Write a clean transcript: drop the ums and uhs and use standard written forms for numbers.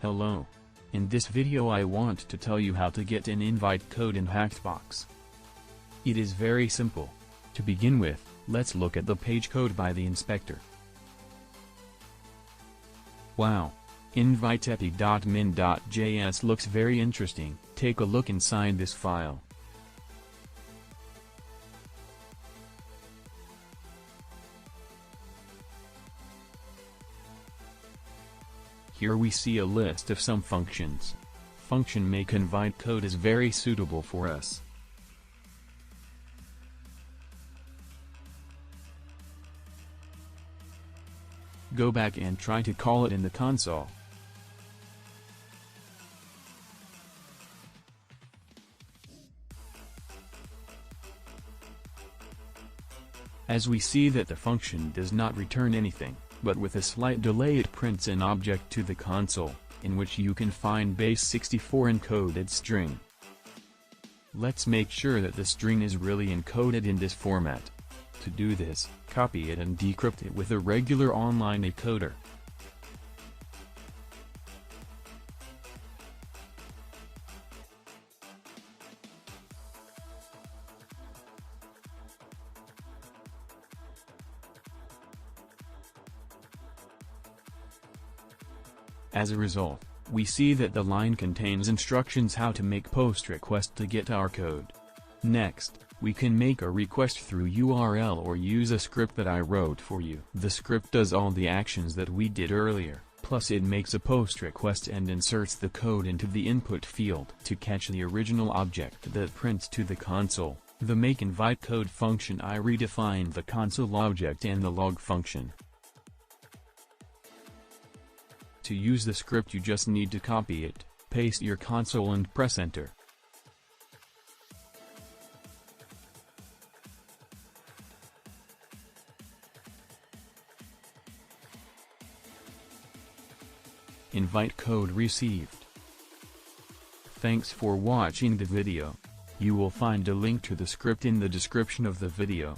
Hello. In this video I want to tell you how to get an invite code in hackthebox. It is very simple. To begin with, let's look at the page code by the inspector. Wow! invite.min.js looks very interesting. Take a look inside this file. Here we see a list of some functions. Function make invite code is very suitable for us. Go back and try to call it in the console. As we see that the function does not return anything, but with a slight delay it prints an object to the console, in which you can find base 64 encoded string. Let's make sure that the string is really encoded in this format. To do this, copy it and decrypt it with a regular online encoder. As a result, we see that the line contains instructions how to make post request to get our code. Next, we can make a request through URL or use a script that I wrote for you. The script does all the actions that we did earlier, plus it makes a post request and inserts the code into the input field to catch the original object that prints to the console. The make invite code function I redefined the console object and the log function. To use the script you just need to copy it, paste your console and press enter. Invite code received. Thanks for watching the video. You will find a link to the script in the description of the video.